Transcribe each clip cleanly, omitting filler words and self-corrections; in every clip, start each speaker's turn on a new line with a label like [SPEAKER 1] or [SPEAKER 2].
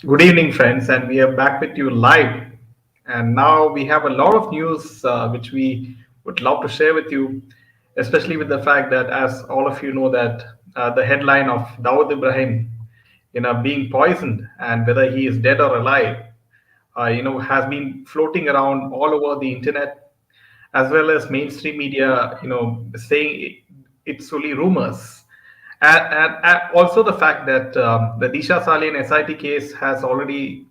[SPEAKER 1] Good evening, friends, and we are back with you live. And now we have a lot of news which we would love to share with you, especially with the fact that, as all of you know, that the headline of Dawood Ibrahim, being poisoned and whether he is dead or alive, has been floating around all over the internet, as well as mainstream media, saying it's only rumors. And also the fact that the Disha Salian SIT case has already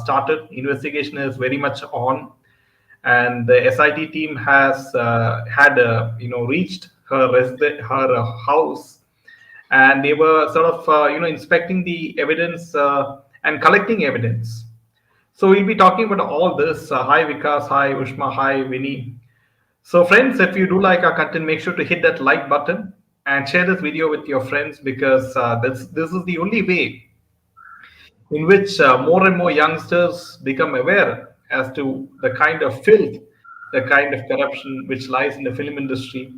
[SPEAKER 1] started. Investigation is very much on, and the SIT team has had reached her house, and they were sort of inspecting the evidence and collecting evidence. So we'll be talking about all this. Hi Vikas, hi Ushma, hi Vinny. So, friends, if you do like our content, make sure to hit that like button and share this video with your friends because this is the only way in which more and more youngsters become aware as to the kind of filth, the kind of corruption which lies in the film industry,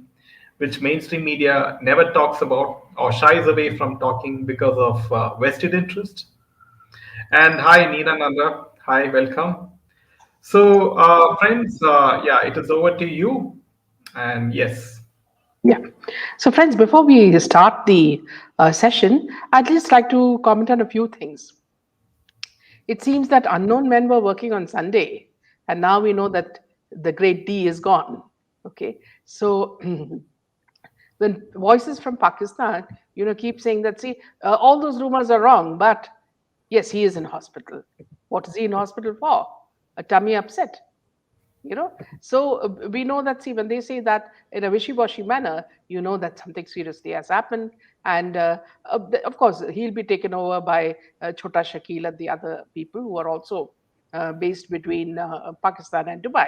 [SPEAKER 1] which mainstream media never talks about or shies away from talking because of vested interest. And hi, Neera Nanda. Hi, welcome. So, friends, yeah, it is over to you. And yes.
[SPEAKER 2] Yeah. So, friends, before we start the session, I'd just like to comment on a few things. It seems that unknown men were working on Sunday, and now we know that the great D is gone. Okay. So, when voices from Pakistan, keep saying that, see, all those rumors are wrong, but yes, he is in hospital. What is he in hospital for? A tummy upset. So we know that, see, when they say that in a wishy-washy manner, you know that something seriously has happened, and of course he'll be taken over by Chota Shakil and the other people who are also based between Pakistan and Dubai.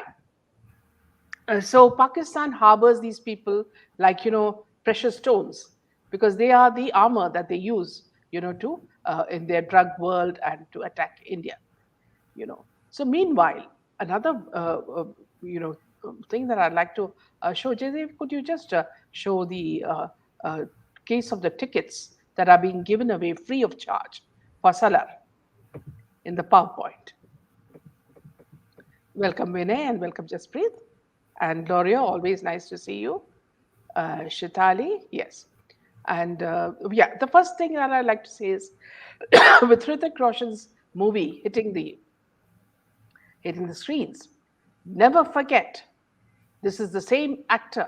[SPEAKER 2] So Pakistan harbors these people like precious stones, because they are the armor that they use to in their drug world and to attack India. So meanwhile, another thing that I'd like to show, Jaidev, could you just show the uh, case of the tickets that are being given away free of charge for Salar in the PowerPoint? Welcome, Vinay, and welcome, Jaspreet. And Gloria, always nice to see you. Shitali, yes. And yeah, the first thing that I'd like to say is with Hrithik Roshan's movie hitting the screens, never forget this is the same actor,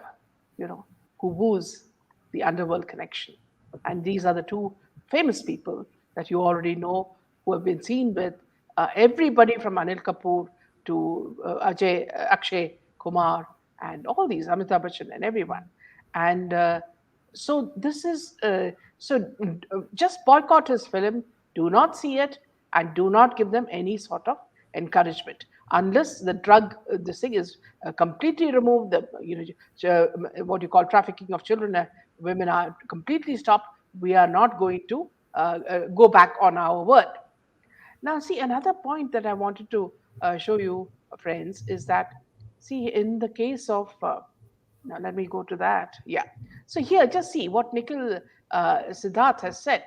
[SPEAKER 2] who woos the underworld connection. And these are the two famous people that you already know who have been seen with everybody from Anil Kapoor to Akshay Kumar, and all these, Amitabh Bachchan and everyone. And so this is, just boycott his film, do not see it, and do not give them any sort of encouragement unless the drug, this thing is completely removed, the what you call trafficking of children, women are completely stopped. We are not going to go back on our word. Now, see, another point that I wanted to show you, friends, is that, see, in the case of now let me go to that. Yeah. So here, just see what Nikhil Siddharth has said.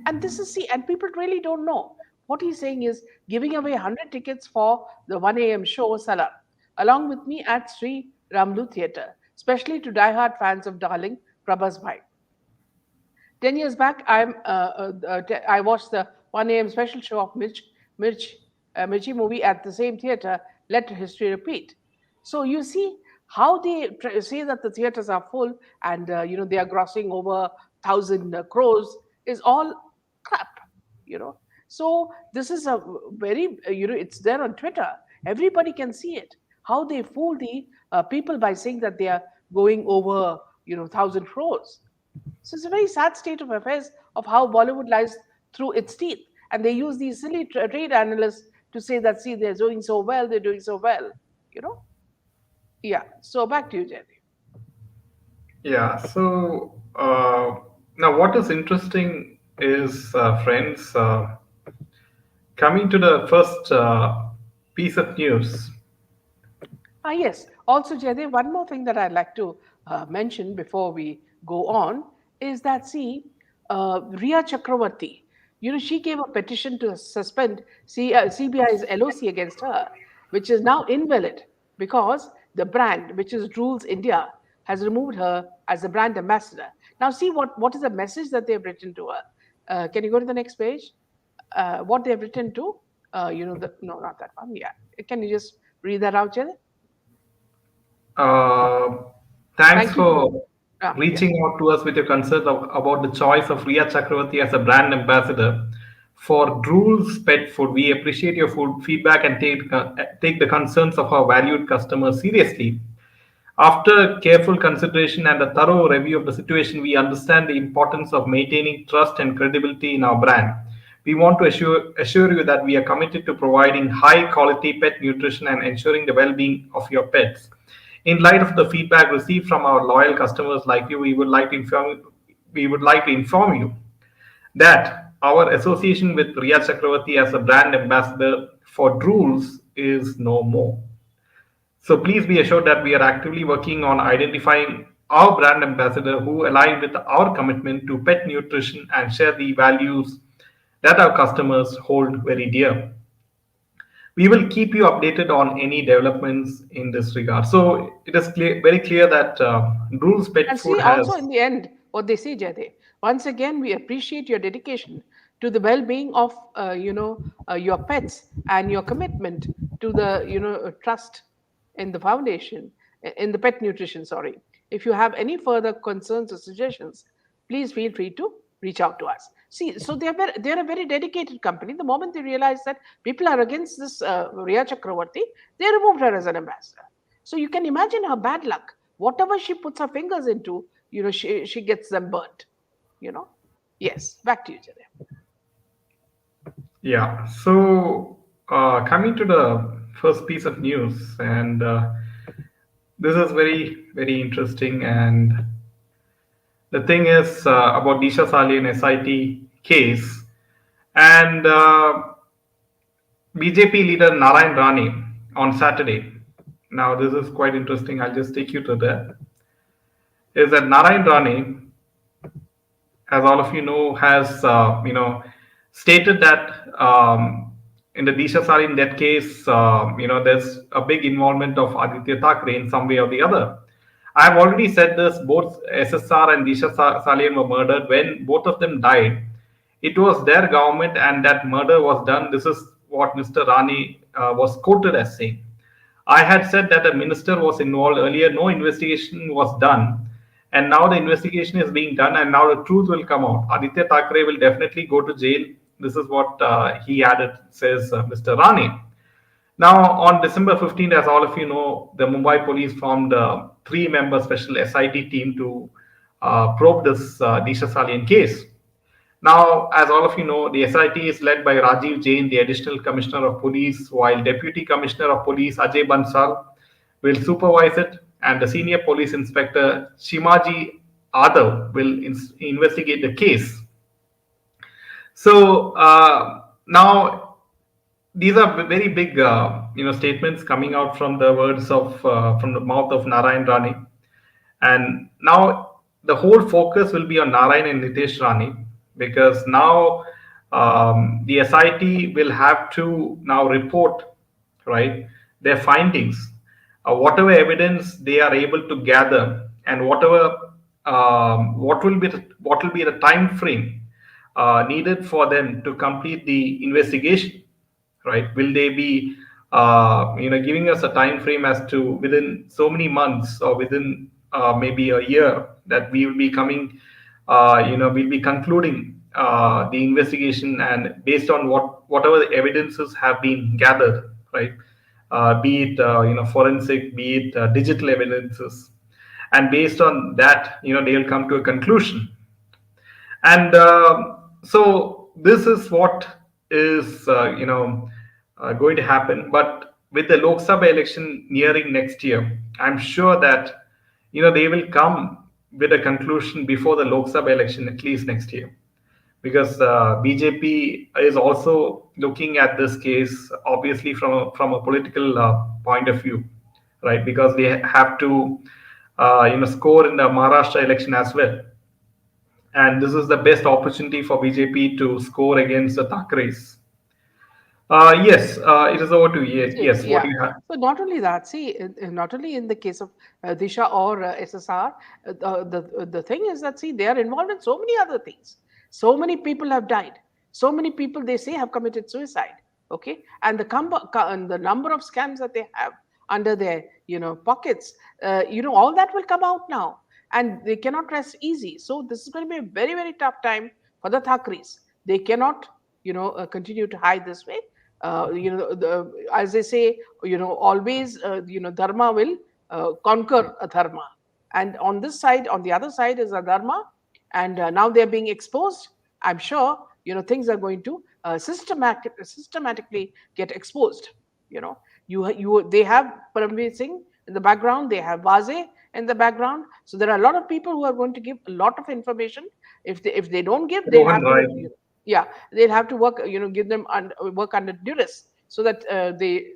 [SPEAKER 2] And this is, see, and people really don't know. What he's saying is giving away 100 tickets for the 1 a.m. show Salar, along with me at Sri Ramlu Theatre, especially to diehard fans of Darling Prabhas Bhai. 10 years back, I watched the 1 a.m. special show of Mirchi movie at the same theater. Let history repeat. So you see how they say that the theaters are full, and they are grossing over 1,000 crores is all crap. You know. So this is a very it's there on Twitter. Everybody can see it. How they fool the people by saying that they are going over 1,000 crores. So it's a very sad state of affairs of how Bollywood lies through its teeth. And they use these silly trade analysts to say that, see, they're doing so well, they're doing so well, you know? Yeah. So back to you, Jerry.
[SPEAKER 1] Yeah, so now what is interesting is, friends, coming to the first piece of news.
[SPEAKER 2] Ah, yes. Also, Jaydev, one more thing that I'd like to mention before we go on is that, see, Riya Chakravarti, She gave a petition to suspend CBI's LOC against her, which is now invalid because the brand, which is Rules India, has removed her as the brand ambassador. Now, see what is the message that they have written to her. Can you go to the next page? What they have written to, no, not that one. Yeah. Can you just read that out, Jay?
[SPEAKER 1] Uh, Thanks
[SPEAKER 2] Thank you for,
[SPEAKER 1] for
[SPEAKER 2] yes.
[SPEAKER 1] reaching out to us with your concerns about the choice of Ria Chakravarti as a brand ambassador for Drool's Pet Food. We appreciate your food feedback and take the concerns of our valued customers seriously. After careful consideration and a thorough review of the situation, we understand the importance of maintaining trust and credibility in our brand. We want to assure you that we are committed to providing high quality pet nutrition and ensuring the well being of your pets. In light of the feedback received from our loyal customers like you, we would like to inform you that our association with Riya Chakravarti as a brand ambassador for Drools is no more. So please be assured that we are actively working on identifying our brand ambassador who align with our commitment to pet nutrition and share the values that our customers hold very dear. We will keep you updated on any developments in this regard. So it is very clear that Rules Pet
[SPEAKER 2] And
[SPEAKER 1] Food
[SPEAKER 2] see, also
[SPEAKER 1] has.
[SPEAKER 2] in the end, what they say, Jade. Once again, we appreciate your dedication to the well-being of, your pets and your commitment to the, trust in the foundation, in the pet nutrition. Sorry. If you have any further concerns or suggestions, please feel free to reach out to us. See, so they're a very dedicated company. The moment they realize that people are against this Riya Chakravarti, they removed her as an ambassador. So you can imagine her bad luck. Whatever she puts her fingers into, she gets them burnt. You know. Yes. Back to you, Jade.
[SPEAKER 1] Yeah. So coming to the first piece of news, and this is very, very interesting. And the thing is about Disha Salian SIT case. And BJP leader Narayan Rane on Saturday. Now, this is quite interesting. I'll just take you to that. Is that Narayan Rane, as all of you know, has stated that in the Disha Salin death case, there's a big involvement of Aditya Thackeray in some way or the other. I have already said this. Both SSR and Disha Salian were murdered. When both of them died, it was their government, and that murder was done. This is what Mr. Rani was quoted as saying. I had said that a minister was involved earlier, no investigation was done, and now the investigation is being done, and now the truth will come out. Aditya Thackeray will definitely go to jail. This is what he added, says Mr. Rani. Now, on December 15th, as all of you know, the Mumbai police formed a three-member special SIT team to probe this Disha Salian case. Now, as all of you know, the SIT is led by Rajiv Jain, the Additional Commissioner of Police, while Deputy Commissioner of Police Ajay Bansal will supervise it, and the Senior Police Inspector Shimaji Adav will investigate the case. So now these are very big, statements coming out from the words of from the mouth of Narayan Rane, and now the whole focus will be on Narayan and Nitesh Rane because now the SIT will have to now report, right, their findings, whatever evidence they are able to gather, and what will be the time frame needed for them to complete the investigation, right? Will they be giving us a time frame as to within so many months or within maybe a year that we will be coming, we'll be concluding the investigation, and based on whatever the evidences have been gathered, right? Be it forensic, be it digital evidences, and based on that, they will come to a conclusion. And so this is what is going to happen. But with the Lok Sabha election nearing next year, I'm sure that they will come with a conclusion before the Lok Sabha election, at least next year, because BJP is also looking at this case obviously from a political point of view, right? Because they have to score in the Maharashtra election as well. and this is the best opportunity for BJP to score against the Thakres. Yes, it is over to you. Yes, what
[SPEAKER 2] Yeah.
[SPEAKER 1] do you have?
[SPEAKER 2] So not only that, see, not only in the case of Disha or SSR, the thing is that see they are involved in so many other things. So many people have died. So many people they say have committed suicide. Okay, and and the number of scams that they have under their pockets, all that will come out now, and they cannot rest easy. So this is going to be a very very tough time for the Thakris. They cannot continue to hide this way. As they say, always, dharma will conquer a dharma. And on this side, on the other side is a dharma, and now they're being exposed. I'm sure, things are going to systematically get exposed. They have Paramveer Singh in the background, they have Vaze in the background. So there are a lot of people who are going to give a lot of information. If they don't give, they'll
[SPEAKER 1] Rohan,
[SPEAKER 2] have to,
[SPEAKER 1] right?
[SPEAKER 2] yeah, they'll have to work, give them work under duress so that they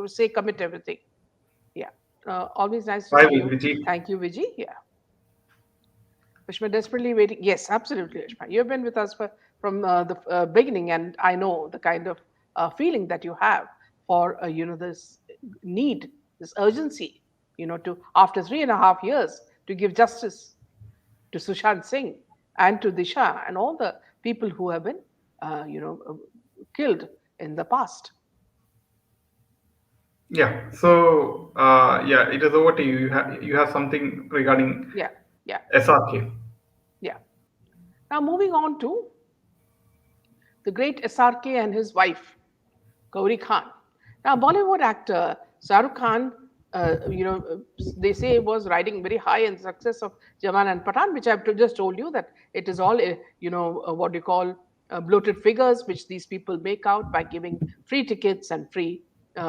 [SPEAKER 2] say commit everything. Yeah. Always nice to
[SPEAKER 1] Right,
[SPEAKER 2] see you.
[SPEAKER 1] Vijay.
[SPEAKER 2] Thank you, Viji. Yeah. Vishma, desperately waiting. Yes, absolutely, Vishma. You've been with us from the beginning, and I know the kind of feeling that you have for this need, this urgency, to after 3.5 years to give justice to Sushant Singh and to Disha and all the people who have been, killed in the past.
[SPEAKER 1] Yeah. So, yeah, it is over to you. You have something regarding
[SPEAKER 2] Yeah, yeah,
[SPEAKER 1] SRK.
[SPEAKER 2] yeah. Now moving on to the great SRK and his wife, Gauri Khan. Now, Bollywood actor Shahrukh Khan, they say was riding very high in the success of Jawan and Pathan, which I've just told you that it is all, what you call bloated figures, which these people make out by giving free tickets and free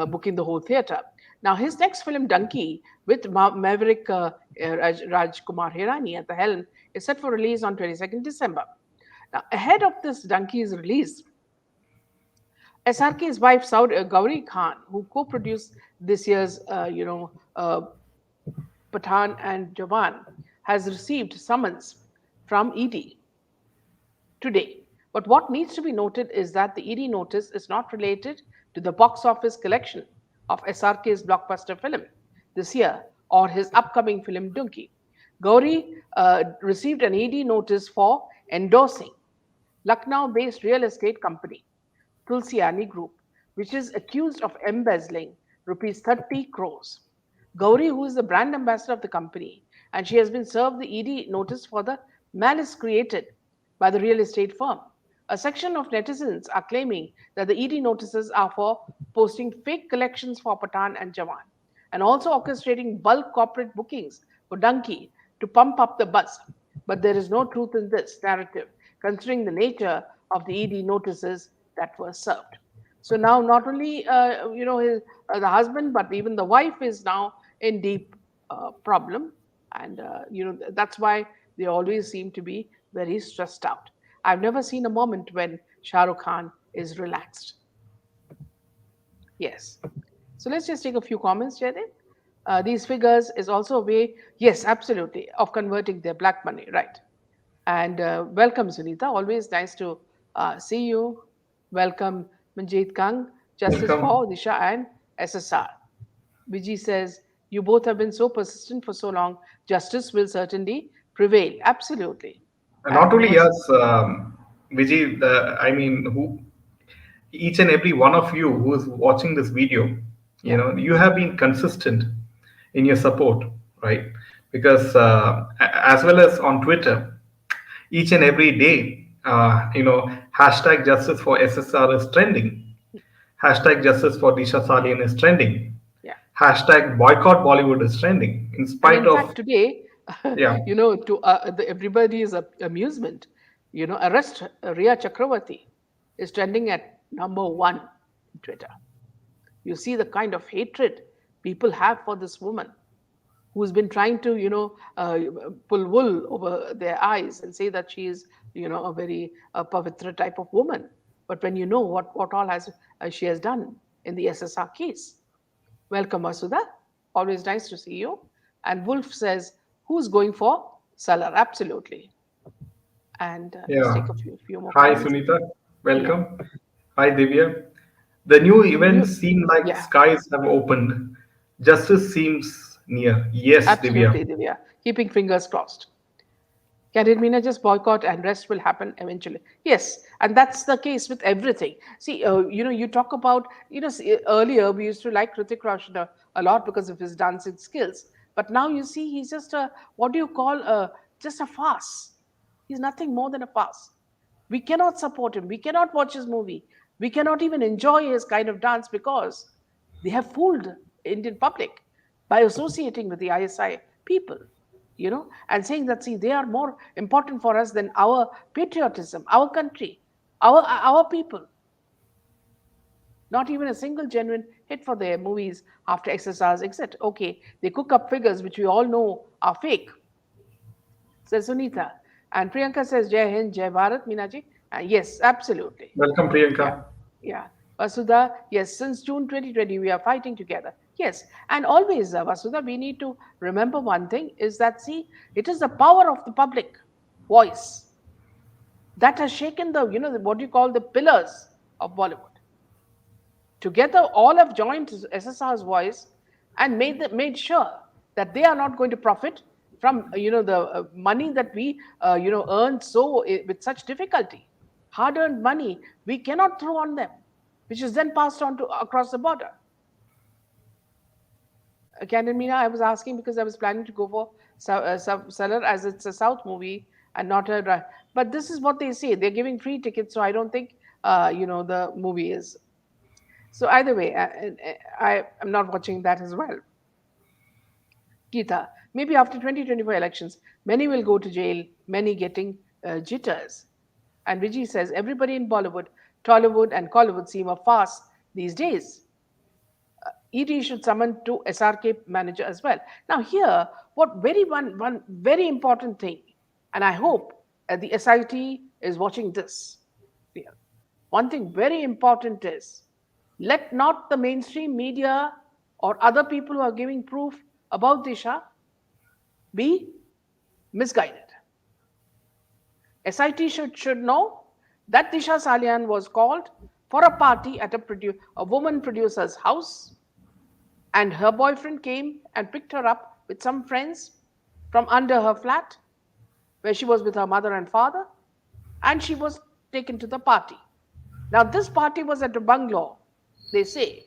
[SPEAKER 2] booking the whole theater. Now, his next film, Donkey, with Maverick Rajkumar Hirani at the helm, is set for release on 22nd December. Now, ahead of this Donkey's release, SRK's wife Gauri Khan, who co-produced this year's, Pathan and Jawan, has received summons from ED today. But what needs to be noted is that the ED notice is not related to the box office collection of SRK's blockbuster film this year or his upcoming film Dunki. Gauri received an ED notice for endorsing Lucknow based real estate company Tulsiani Group, which is accused of embezzling rupees 30 crores. Gauri, who is the brand ambassador of the company, and she has been served the ED notice for the malice created by the real estate firm. A section of netizens are claiming that the ED notices are for posting fake collections for Patan and Jawan, and also orchestrating bulk corporate bookings for Dunki to pump up the buzz. But there is no truth in this narrative, considering the nature of the ED notices that were served. So now, not only the husband, but even the wife is now in deep problem, and that's why they always seem to be very stressed out. I've never seen a moment when Shah Rukh Khan is relaxed. Yes. So let's just take a few comments, Jaydev. These figures is also a way, yes, absolutely, of converting their black money, right? And welcome, Sunita. Always nice to see you. Welcome, Manjeet Kang, Justice
[SPEAKER 1] Welcome.
[SPEAKER 2] for Disha and SSR. Viji says, you both have been so persistent for so long. Justice will certainly prevail. Absolutely.
[SPEAKER 1] And not
[SPEAKER 2] And
[SPEAKER 1] only
[SPEAKER 2] was,
[SPEAKER 1] us, Vijay, I mean, who each and every one of you who is watching this video,
[SPEAKER 2] yeah,
[SPEAKER 1] you have been consistent in your support, right? Because as well as on Twitter, each and every day, hashtag justice for SSR is trending. Hashtag justice for Disha Salian is trending.
[SPEAKER 2] yeah.
[SPEAKER 1] Hashtag boycott Bollywood is trending. In
[SPEAKER 2] And
[SPEAKER 1] spite
[SPEAKER 2] in
[SPEAKER 1] of,
[SPEAKER 2] fact, today,
[SPEAKER 1] yeah,
[SPEAKER 2] to everybody's amusement, arrest Ria Chakravarti is trending at number 1 in Twitter. You see the kind of hatred people have for this woman who's been trying to, pull wool over their eyes and say that she is, a very pavitra type of woman. But when you know what all has she has done in the SSR case. Welcome, Masuda. Always nice to see you. And Wolf says, who's going for Salar, absolutely. And let's
[SPEAKER 1] Yeah.
[SPEAKER 2] take a few more
[SPEAKER 1] Hi,
[SPEAKER 2] comments.
[SPEAKER 1] Sunita.
[SPEAKER 2] Yeah.
[SPEAKER 1] Welcome. Hi, Divya. The new
[SPEAKER 2] You,
[SPEAKER 1] events seem like
[SPEAKER 2] yeah,
[SPEAKER 1] skies have opened. Justice seems near. Yes, Divya.
[SPEAKER 2] absolutely, Divya. Keeping fingers crossed. Can it mean just boycott and rest will happen eventually? Yes, and that's the case with everything. See, you talk about, earlier we used to like Hrithik Roshan a lot because of his dancing skills, but now you see he's just a, what do you call, just a farce. He's nothing more than a farce. We cannot support him. We cannot watch his movie. We cannot even enjoy his kind of dance because they have fooled Indian public by associating with the ISI people, and saying that, see, they are more important for us than our patriotism, our country, our people. Not even a single genuine hit for their movies after SSR's exit. Okay, they cook up figures which we all know are fake, says Sunita. And Priyanka says, Jai Hind, Jai Bharat, Minaji. Yes, absolutely.
[SPEAKER 1] Welcome,
[SPEAKER 2] Yeah,
[SPEAKER 1] Priyanka.
[SPEAKER 2] yeah. Vasudha, yes, since June 2020, we are fighting together. Yes, and always, Vasudha, we need to remember one thing is that, see, it is the power of the public voice that has shaken the, what you call the pillars of Bollywood. Together, all have joined SSR's voice and made sure that they are not going to profit from, the money that we, earned with such difficulty. Hard-earned money we cannot throw on them, which is then passed on to across the border. Candemina, I was asking because I was planning to go for Seller as it's a South movie and not a. But this is what they say. They're giving free tickets, so I don't think the movie is. So either way, I am not watching that as well. Geeta, maybe after 2024 elections, many will go to jail, many getting jitters. And Vijay says everybody in Bollywood, Tollywood, and Collywood seem a farce these days. ED should summon to SRK manager as well. Now here, what one very important thing, and I hope the SIT is watching this. Yeah. One thing very important is let not the mainstream media or other people who are giving proof about Disha be misguided. SIT should know that Disha Salian was called for a party at a woman producer's house, and her boyfriend came and picked her up with some friends from under her flat where she was with her mother and father, and she was taken to the party. Now, this party was at a bungalow, they say,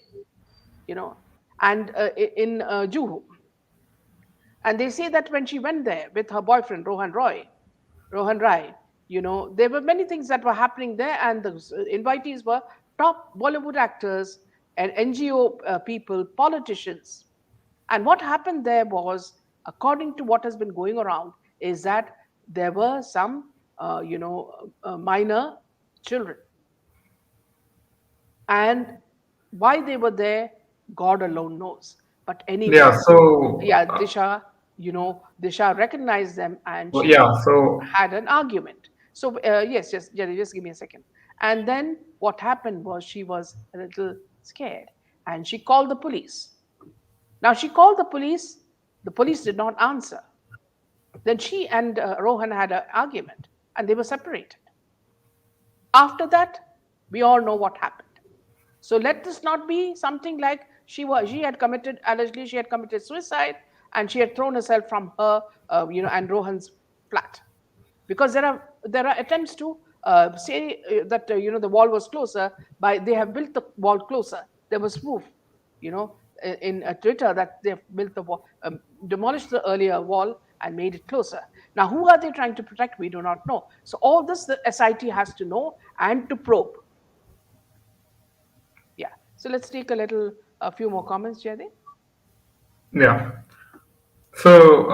[SPEAKER 2] you know, and in Juhu. And they say that when she went there with her boyfriend, Rohan Rai, there were many things that were happening there, and the invitees were top Bollywood actors and NGO people, politicians. And what happened there was, according to what has been going around, is that there were some, minor children. And why they were there, God alone knows. But
[SPEAKER 1] Yeah.
[SPEAKER 2] anyway,
[SPEAKER 1] So,
[SPEAKER 2] yeah, Disha recognized them and she
[SPEAKER 1] yeah. So,
[SPEAKER 2] had an argument. So, yes, Jerry, just give me a second. And then what happened was she was a little scared and she called the police. Now, she called the police did not answer. Then she and Rohan had an argument and they were separated. After that, we all know what happened. So let this not be something like she had committed, allegedly she had committed suicide and she had thrown herself from her and Rohan's flat, because there are attempts to say that the wall was closer by they have built the wall closer. There was proof, in Twitter that they have built the wall, demolished the earlier wall and made it closer. Now, who are they trying to protect? We do not know. So all this the SIT has to know and to probe. Yeah. So let's take a few more comments, Jaydev.
[SPEAKER 1] yeah. So,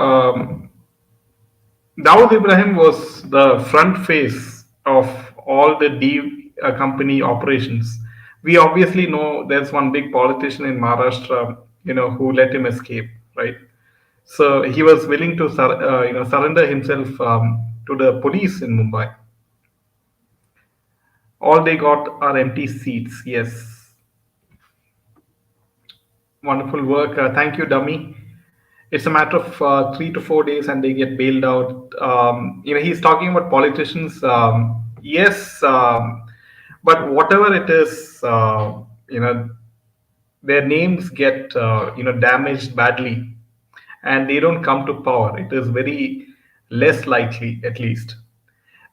[SPEAKER 1] Dawood Ibrahim was the front face of all the D company operations. We obviously know there's one big politician in Maharashtra, who let him escape, right? So he was willing to, surrender himself to the police in Mumbai. All they got are empty seats. Yes, wonderful work. Thank you, Dummy. it's a matter of 3 to 4 days and they get bailed out. He's talking about politicians. Yes, but whatever it is, their names get damaged badly, and they don't come to power. It is very less likely, at least.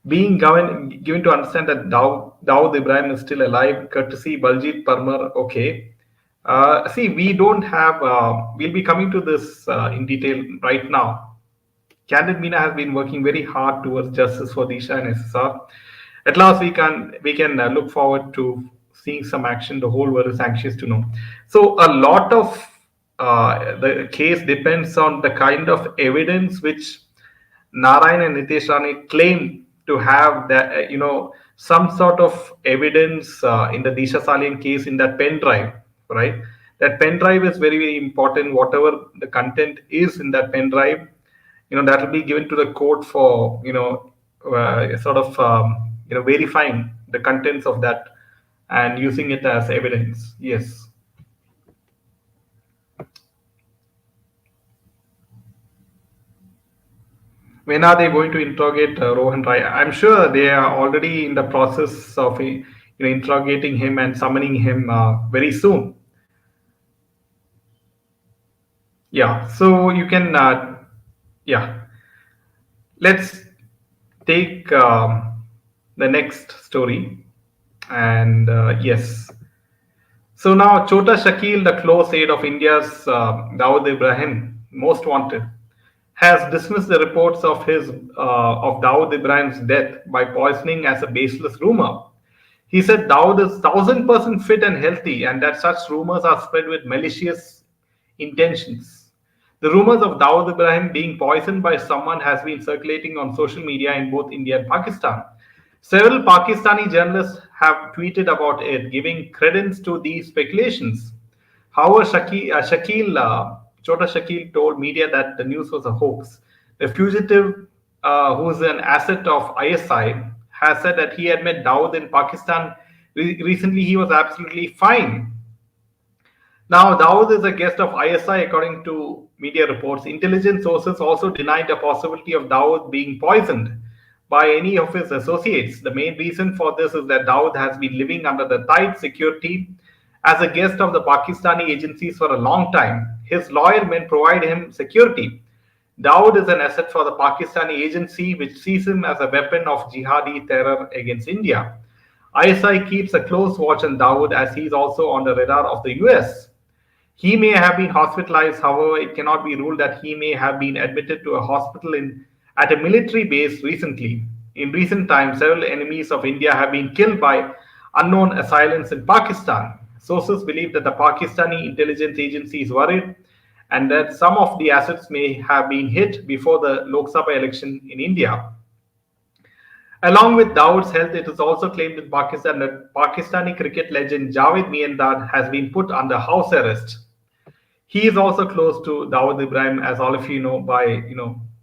[SPEAKER 1] Being given to understand that Dawood Ibrahim is still alive, courtesy Baljit Parmar. Okay. See, we don't have. We'll be coming to this in detail right now. Candid Meena has been working very hard towards justice for Disha and SSR. At last, we can look forward to seeing some action. The whole world is anxious to know. So, a lot of the case depends on the kind of evidence which Narayan and Nitesh Rane claim to have, that some sort of evidence in the Disha Salian case in that pen drive, right? That pen drive is very, very important. Whatever the content is in that pen drive, that will be given to the court for sort of verifying the contents of that and using it as evidence. Yes. When are they going to interrogate Rohan Rai? I'm sure they are already in the process of interrogating him and summoning him very soon. Yeah, so you can, yeah, let's take the next story. And yes, so now Chota Shakil, the close aide of India's Dawood Ibrahim, most wanted, has dismissed the reports of Dawood Ibrahim's death by poisoning as a baseless rumor. He said Dawood is 1,000% fit and healthy, and that such rumors are spread with malicious intentions. The rumors of Dawood Ibrahim being poisoned by someone has been circulating on social media in both India and Pakistan. Several Pakistani journalists have tweeted about it, giving credence to these speculations. However, Chota Shakil told media that the news was a hoax. The fugitive, who is an asset of ISI, has said that he had met Dawood in Pakistan recently. He was absolutely fine. Now, Dawood is a guest of ISI, according to media reports. Intelligence sources also denied the possibility of Dawood being poisoned by any of his associates. The main reason for this is that Dawood has been living under the tight security as a guest of the Pakistani agencies for a long time. His loyal men provide him security. Dawood is an asset for the Pakistani agency, which sees him as a weapon of jihadi terror against India. ISI keeps a close watch on Dawood as he is also on the radar of the US. He may have been hospitalized, however, it cannot be ruled that he may have been admitted to a hospital at a military base recently. In recent times, several enemies of India have been killed by unknown assailants in Pakistan. Sources believe that the Pakistani intelligence agency is worried and that some of the assets may have been hit before the Lok Sabha election in India. Along with Dawood's health, it is also claimed in Pakistan that Pakistani cricket legend Javed Miandad has been put under house arrest. He is also close to Dawood Ibrahim, as all of you know, by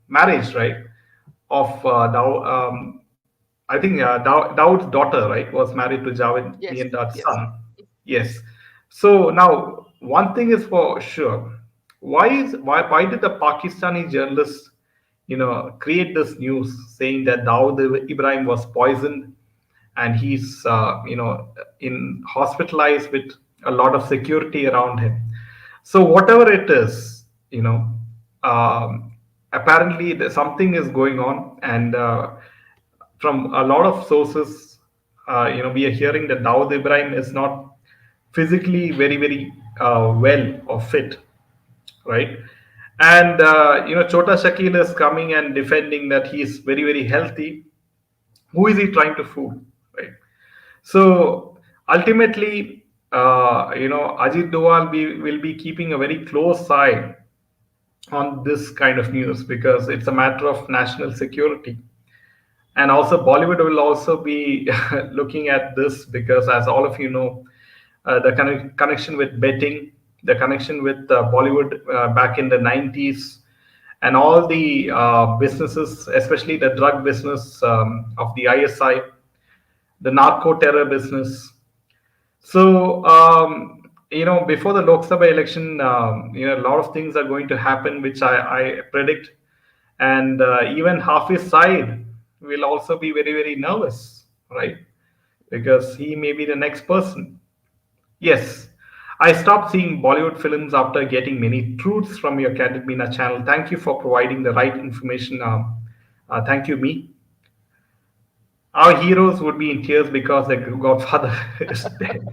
[SPEAKER 1] marriage, right? Of I think Dawood's daughter, right, was married to Javed
[SPEAKER 2] Yes,
[SPEAKER 1] Miandad's
[SPEAKER 2] yes.
[SPEAKER 1] son. Yes. So now, one thing is for sure: why did the Pakistani journalists, create this news saying that Dawood Ibrahim was poisoned and he's, in hospitalized with a lot of security around him? So whatever it is, apparently something is going on, and from a lot of sources, we are hearing that Dawood Ibrahim is not physically very, very well or fit, right? And Chota Shakil is coming and defending that he is very, very healthy. Who is he trying to fool, right? So ultimately, Ajit Doval will be keeping a very close eye on this kind of news because it's a matter of national security. And also, Bollywood will also be looking at this because, as all of you know, the connection with betting, the connection with Bollywood back in the 90s, and all the businesses, especially the drug business of the ISI, the narco terror business. So before the Lok Sabha election, a lot of things are going to happen, which I predict, and even Hafiz side will also be very, very nervous, right? Because he may be the next person. Yes, I stopped seeing Bollywood films after getting many truths from your Candid Meena channel. Thank you for providing the right information. Thank you, me. Our heroes would be in tears because their godfather is dead.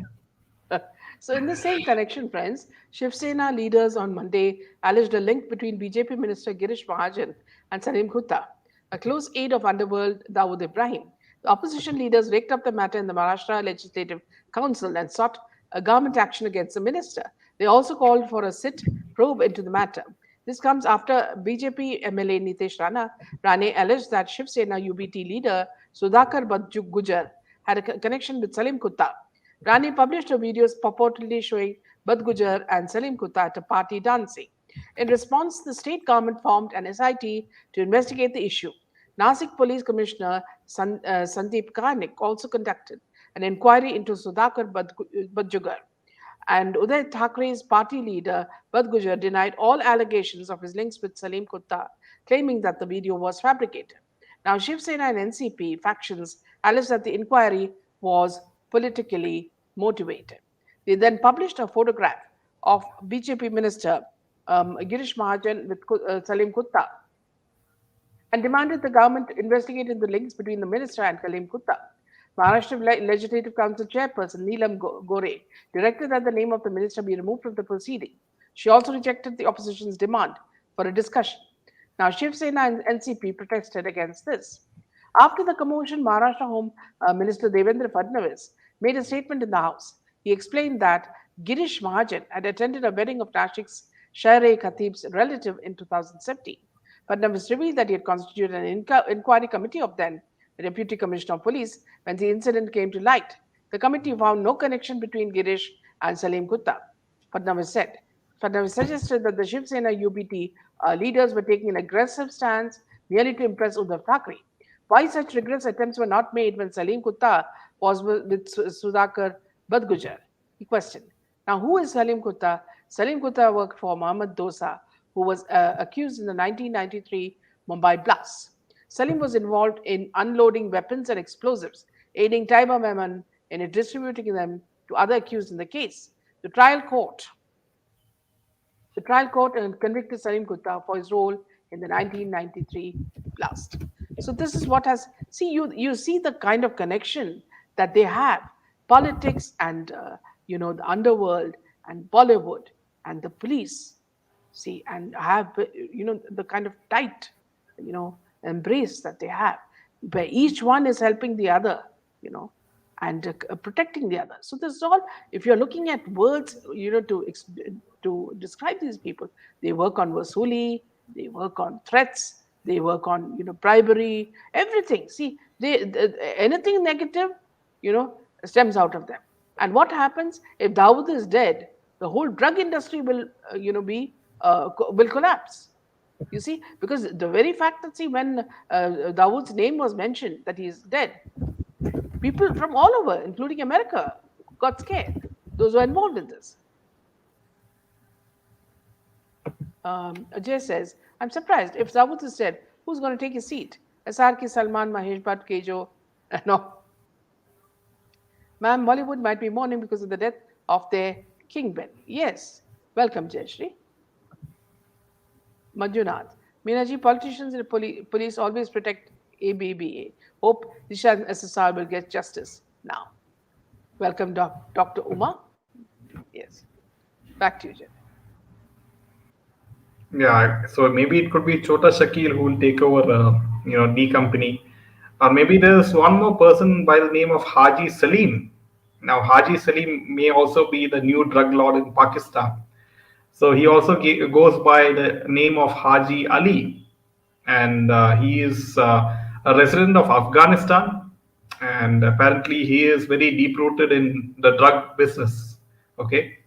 [SPEAKER 2] So, in the same connection, friends, Shiv Sena leaders on Monday alleged a link between BJP Minister Girish Mahajan and Salim Kutta, a close aide of underworld Dawood Ibrahim. The opposition leaders raked up the matter in the Maharashtra Legislative Council and sought a government action against the minister. They also called for a sit probe into the matter. This comes after BJP MLA Nitesh Rane alleged that Shiv Sena UBT leader Sudhakar Gujar had a connection with Salim Kutta. Rani published her videos purportedly showing Badgujar and Salim Kutta at a party dancing. In response, the state government formed an SIT to investigate the issue. Nasik Police Commissioner Sandeep Karnik also conducted an inquiry into Sudhakar Badjugar. And Uday Thackeray's party leader, Bud Gujar, denied all allegations of his links with Salim Kutta, claiming that the video was fabricated. Now, Shiv Sena and NCP factions alleged that the inquiry was politically motivated. They then published a photograph of BJP minister Girish Mahajan with Salim Kutta and demanded the government investigate the links between the minister and Salim Kutta. Maharashtra Legislative Council chairperson Neelam Gore directed that the name of the minister be removed from the proceeding. She also rejected the opposition's demand for a discussion. Now, Shiv Sena and NCP protested against this. After the commotion, Maharashtra Home Minister Devendra Fadnavis made a statement in the House. He explained that Girish Mahajan had attended a wedding of Nashik's Shaire Khatib's relative in 2017. Fadnavis revealed that he had constituted an inquiry committee of then Deputy Commissioner of Police when the incident came to light. The committee found no connection between Girish and Salim Kutta, Fadnavis said. Fadnavis suggested that the Shiv Sena UBT leaders were taking an aggressive stance merely to impress Uddhav Thackeray. Why such rigorous attempts were not made when Salim Kutta was with Sudhakar Badgujar? He questioned. Now, who is Salim Kutta? Salim Kutta worked for Mohammad Dosa, who was accused in the 1993 Mumbai blast. Salim was involved in unloading weapons and explosives, aiding Taiba Memon in distributing them to other accused in the case. The trial court convicted Salim Kutta for his role in the 1993 blast. So this is what has you see the kind of connection that they have, politics and the underworld and Bollywood and the police, see, and have the kind of tight embrace that they have, where each one is helping the other, and protecting the other. So this is all. If you're looking at words, to describe these people, they work on vasuli, they work on threats, they work on bribery, everything. See, anything negative, stems out of them. And what happens if Dawood is dead? The whole drug industry will, will collapse. You see, because the very fact that when Dawood's name was mentioned that he is dead, people from all over, including America, got scared. Those who are involved in this. Ajay says, I'm surprised. If Dawood is dead, who's going to take his seat? SRK, Salman, Mahesh Bhatt, Kejo, no. Ma'am, Bollywood might be mourning because of the death of their kingpin. Yes. Welcome, Jayashri. Manjunath. Meenaji, politicians and police always protect ABBA. Hope Disha and SSR will get justice now. Welcome, Dr. Uma. Yes. Back to you, Jay.
[SPEAKER 1] Yeah, so maybe it could be Chota Shakil who will take over, D company. Or maybe there's one more person by the name of Haji Salim. Now, Haji Salim may also be the new drug lord in Pakistan. So he also goes by the name of Haji Ali. And he is a resident of Afghanistan. And apparently he is very deep rooted in the drug business, okay,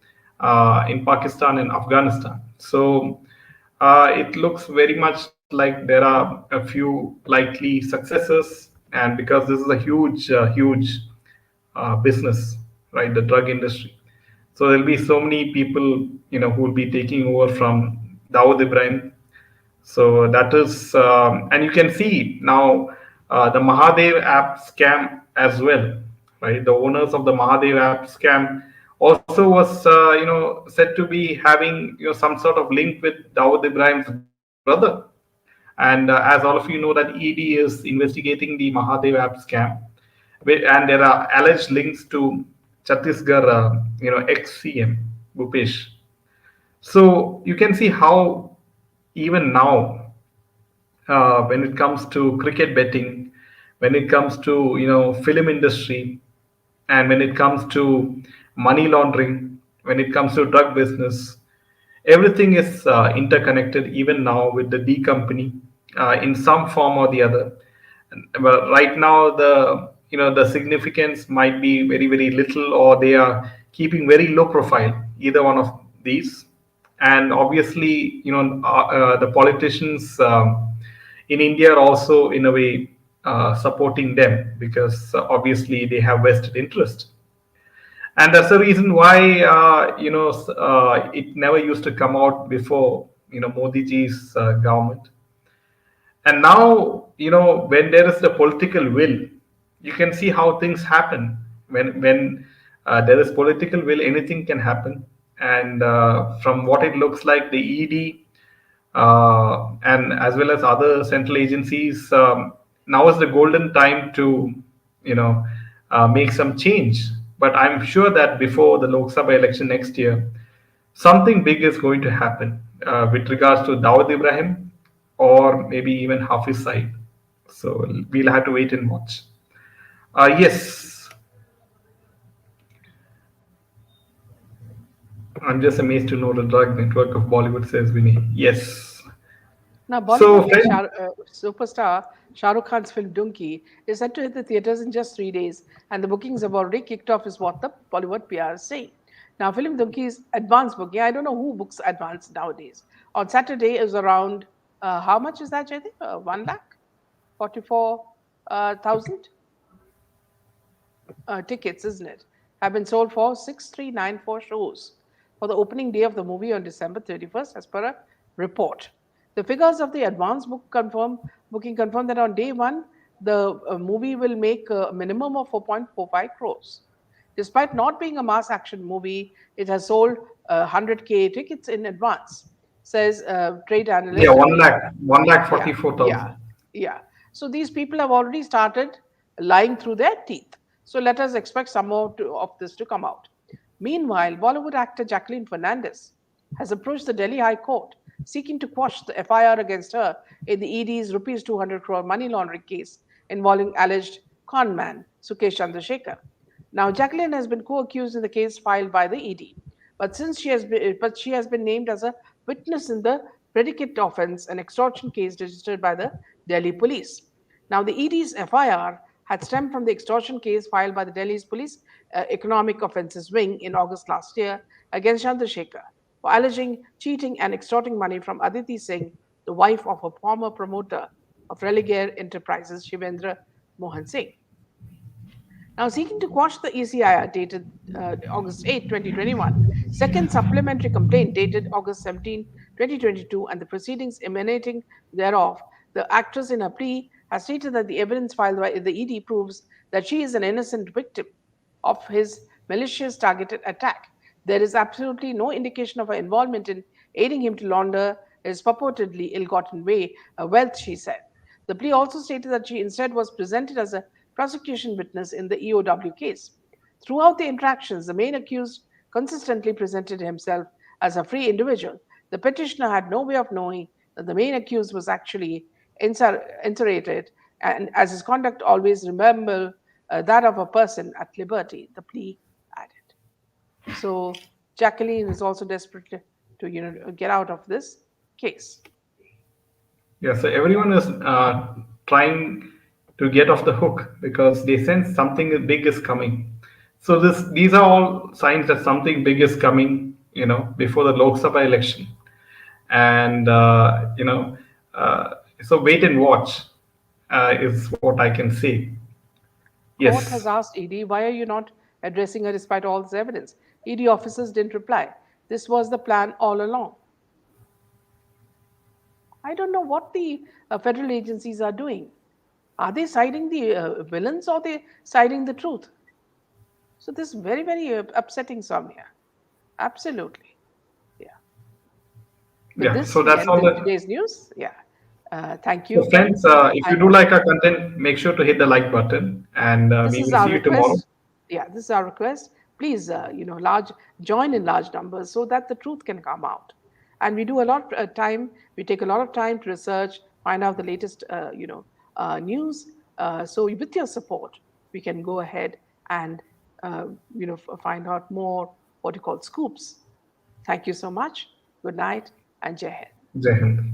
[SPEAKER 1] in Pakistan and Afghanistan. So it looks very much like there are a few likely successes, and because this is a huge business, right? The drug industry. So there'll be so many people, who will be taking over from Dawood Ibrahim. So that is, and you can see now the Mahadev app scam as well, right? The owners of the Mahadev app scam also was, said to be having, some sort of link with Dawood Ibrahim's brother. And as all of you know, that ED is investigating the Mahadev app scam, and there are alleged links to Chhattisgarh, ex-CM Bhupesh. So you can see how even now, when it comes to cricket betting, when it comes to film industry, and when it comes to money laundering, when it comes to drug business, everything is interconnected even now with the D company in some form or the other. But right now, the significance might be very very little, or they are keeping very low profile, either one of these. And obviously, the politicians in India are also in a way supporting them, because obviously they have vested interest. And that's the reason why it never used to come out before Modi ji's government. And now, when there is the political will, you can see how things happen. When there is political will, anything can happen. And from what it looks like, the ED and as well as other central agencies, now is the golden time to you know make some change. But I'm sure that before the Lok Sabha election next year, something big is going to happen with regards to Dawood Ibrahim, or maybe even Hafiz Saeed. So we'll have to wait and watch. Yes, I'm just amazed to know the drug network of Bollywood, says Vinny. Yes.
[SPEAKER 2] Now,
[SPEAKER 1] So,
[SPEAKER 2] Bollywood
[SPEAKER 1] friend,
[SPEAKER 2] superstar Shah Rukh Khan's film Dunki is set to hit the theaters in just 3 days, and the bookings have already kicked off, is what the Bollywood PR is saying. Now, film Dunki is advance booking. I don't know who books advance nowadays. On Saturday is around, how much is that, Jaydeep? 1 lakh? 44,000 tickets, isn't it? Have been sold for 6394 shows for the opening day of the movie on December 31st, as per a report. The figures of the advance booking confirm that on day one, the movie will make a minimum of 4.45 crores. Despite not being a mass action movie, it has sold 100K tickets in advance, says trade
[SPEAKER 1] yeah,
[SPEAKER 2] analyst
[SPEAKER 1] 1
[SPEAKER 2] Abhishek.
[SPEAKER 1] lakh, 1 lakh
[SPEAKER 2] Yeah, yeah,
[SPEAKER 1] 44,000.
[SPEAKER 2] yeah. So these people have already started lying through their teeth. So let us expect some more of this to come out. Meanwhile, Bollywood actor Jacqueline Fernandez has approached the Delhi High Court seeking to quash the FIR against her in the ED's rupees 200 crore money laundering case involving alleged con man Sukesh Chandrasekhar. Now, Jacqueline has been co-accused in the case filed by the ED, but she has been named as a witness in the predicate offence, an extortion case registered by the Delhi police. Now, the ED's FIR had stemmed from the extortion case filed by the Delhi's police economic offences wing in August last year against Chandrasekhar for alleging cheating and extorting money from Aditi Singh, the wife of a former promoter of Religare Enterprises, Shivendra Mohan Singh. Now, seeking to quash the ECIR dated August 8, 2021, second supplementary complaint dated August 17, 2022, and the proceedings emanating thereof, the actress in her plea has stated that the evidence filed by the ED proves that she is an innocent victim of his malicious targeted attack. There is absolutely no indication of her involvement in aiding him to launder his purportedly ill gotten wealth, she said. The plea also stated that she instead was presented as a prosecution witness in the EOW case. Throughout the interactions, the main accused consistently presented himself as a free individual. The petitioner had no way of knowing that the main accused was actually inserted, and as his conduct always resembled that of a person at liberty, the plea added. So Jacqueline is also desperate to get out of this case.
[SPEAKER 1] Yeah, so everyone is trying to get off the hook because they sense something big is coming. So these are all signs that something big is coming, before the Lok Sabha election. And so wait and watch is what I can say.
[SPEAKER 2] Court has
[SPEAKER 1] Yes.
[SPEAKER 2] asked ED, why are you not addressing her despite all this evidence? ED officers didn't reply. This was the plan all along. I don't know what the federal agencies are doing. Are they siding the villains or they siding the truth? So this is very, very upsetting, Soumya. Absolutely. Yeah. With
[SPEAKER 1] Yeah,
[SPEAKER 2] this,
[SPEAKER 1] so
[SPEAKER 2] we
[SPEAKER 1] that's
[SPEAKER 2] end
[SPEAKER 1] all the
[SPEAKER 2] today's news. Yeah. Thank
[SPEAKER 1] so
[SPEAKER 2] you.
[SPEAKER 1] friends. If you
[SPEAKER 2] And
[SPEAKER 1] do like our content, make sure to hit the like button, and
[SPEAKER 2] this
[SPEAKER 1] we
[SPEAKER 2] is
[SPEAKER 1] will see
[SPEAKER 2] our
[SPEAKER 1] you tomorrow.
[SPEAKER 2] request. Yeah, this is our request. Please, large join in large numbers so that the truth can come out. And we do a lot of time. We take a lot of time to research, find out the latest, news. So with your support, we can go ahead and find out more what you call scoops. Thank you so much. Good night and Jai Hind.
[SPEAKER 1] Jai Hind.